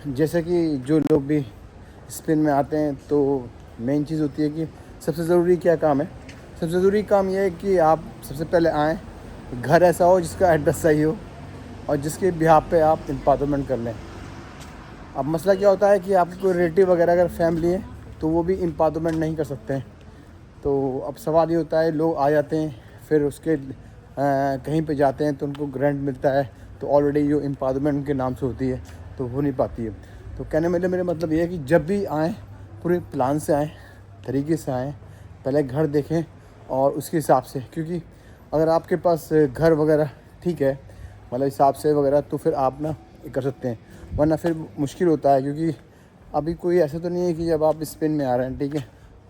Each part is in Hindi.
जैसे कि जो लोग भी स्पेन में आते हैं तो मेन चीज़ होती है कि सबसे ज़रूरी क्या काम है। सबसे ज़रूरी काम यह है कि आप सबसे पहले आएँ, घर ऐसा हो जिसका एड्रेस सही हो और जिसके बिहाफ पे आप एम्पावरमेंट कर लें। अब मसला क्या होता है कि आपके कोई रिलेटिव वगैरह अगर फैमिली है तो वो भी एम्पावरमेंट नहीं कर सकते हैं। तो अब सवाल ये होता है, लोग आ जाते हैं फिर उसके कहीं पे जाते हैं तो उनको ग्रांट मिलता है, तो ऑलरेडी जो एम्पावरमेंट के नाम से होती है तो हो नहीं पाती है। तो कहने में मेरा मतलब ये है कि जब भी आएँ पूरे प्लान से आएँ, तरीके से आएँ, पहले घर देखें और उसके हिसाब से, क्योंकि अगर आपके पास घर वगैरह ठीक है मतलब हिसाब से वगैरह तो फिर आप ना ये कर सकते हैं, वरना फिर मुश्किल होता है। क्योंकि अभी कोई ऐसा तो नहीं है कि जब आप स्पेन में आ रहे हैं, ठीक है,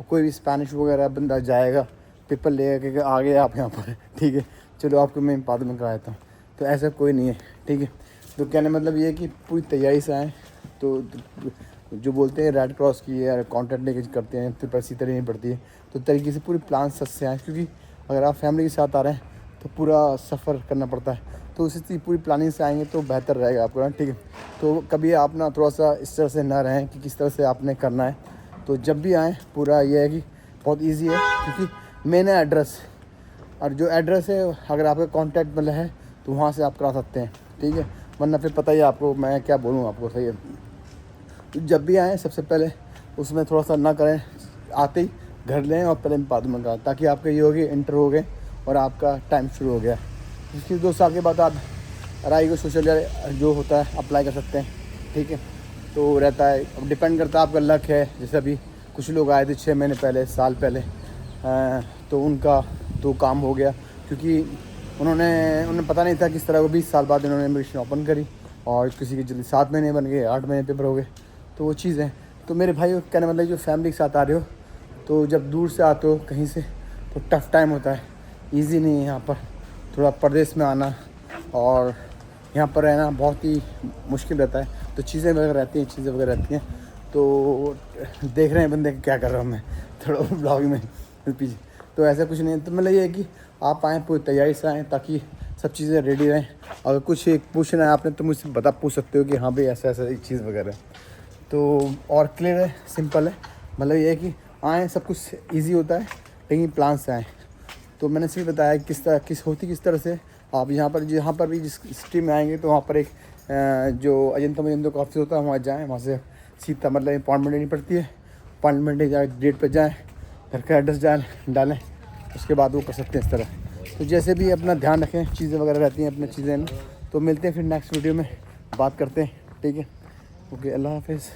कोई भी स्पेनिश वगैरह बंदा जाएगा पेपर ले के आ गए आप यहाँ पर, ठीक है, चलो आपको मैं एम्पावरमेंट करा देता हूँ, तो ऐसा कोई नहीं है, ठीक है। तो कहने मतलब ये है कि पूरी तैयारी से आएँ। तो जो बोलते हैं रेड क्रॉस की या कॉन्ट्रैक्ट लेके करते हैं तो पैसे इतनी नहीं पड़ती है, तो तरीके से पूरी प्लान सच से आएँ, क्योंकि अगर आप फैमिली के साथ आ रहे हैं तो पूरा सफ़र करना पड़ता है, तो उसी पूरी प्लानिंग से आएंगे तो बेहतर रहेगा आपको ना, ठीक है। तो कभी आप ना थोड़ा सा इस तरह से ना रहें कि किस तरह से आपने करना है। तो जब भी आएँ पूरा ये है कि बहुत इजी है, क्योंकि मेन है एड्रेस, और जो एड्रेस है अगर आपका कॉन्टैक्ट मतलब है तो वहाँ से आप करा सकते हैं, ठीक है, वरना फिर पता ही है आपको मैं क्या बोलूँ आपको, सही है। तो जब भी आएँ सबसे पहले उसमें थोड़ा सा ना करें, आते ही घर लें और पहले एम्पावरमेंट का, ताकि आपके ये हो गए इंटर हो गए और आपका टाइम शुरू हो गया। इसके 2 साल के बाद आप राई को सोशल जो होता है अप्लाई कर सकते हैं, ठीक है। तो रहता है, अब डिपेंड करता है आपका लक है। जैसे अभी कुछ लोग आए थे 6 महीने पहले, साल पहले, तो उनका तो काम हो गया, क्योंकि उन्हें पता नहीं था किस तरह। वो 20 साल बाद इन्होंने इमिग्रेशन ओपन करी और किसी के जल्दी 7 महीने बन गए, 8 महीने पेपर हो गए, तो वो चीज़ है। तो मेरे भाई कहने मतलब जो फैमिली के साथ आ रहे हो तो जब दूर से आते हो कहीं से तो टफ़ टाइम होता है, ईजी नहीं है यहाँ पर थोड़ा परदेश में आना और यहाँ पर रहना बहुत ही मुश्किल रहता है। तो चीज़ें वगैरह रहती हैं, तो देख रहे हैं बंदे क्या कर रहा हूँ मैं थोड़ा ब्लॉग में पीछे। तो ऐसा कुछ नहीं है, तो मतलब ये है कि आप आएँ पूरी तैयारी से आएँ ताकि सब चीज़ें रेडी रहें। अगर कुछ एक पूछना है आपने तो मुझसे पूछ सकते हो कि हाँ भाई ऐसा ऐसा एक चीज़ वगैरह। तो और क्लियर है, सिंपल है, मतलब ये है कि आएँ सब कुछ ईजी होता है लेकिन प्लान से आएँ। तो मैंने सिर्फ बताया किस तरह से आप जहाँ पर भी जिस सिटी में आएंगे तो वहाँ पर एक जो अजंता मजंता का ऑफिस होता है वहाँ जाएँ, वहाँ से सीधा मतलब अपॉइंटमेंट लेनी पड़ती है, अपॉइंटमेंट जाए डेट पर जाएँ, घर का एड्रेस डालें, उसके बाद वो कर सकते हैं इस तरह। तो जैसे भी अपना ध्यान रखें, चीज़ें वगैरह रहती हैं अपनी चीज़ें। तो मिलते हैं फिर नेक्स्ट वीडियो में, बात करते हैं, ठीक है। ओके, अल्लाह हाफिज़।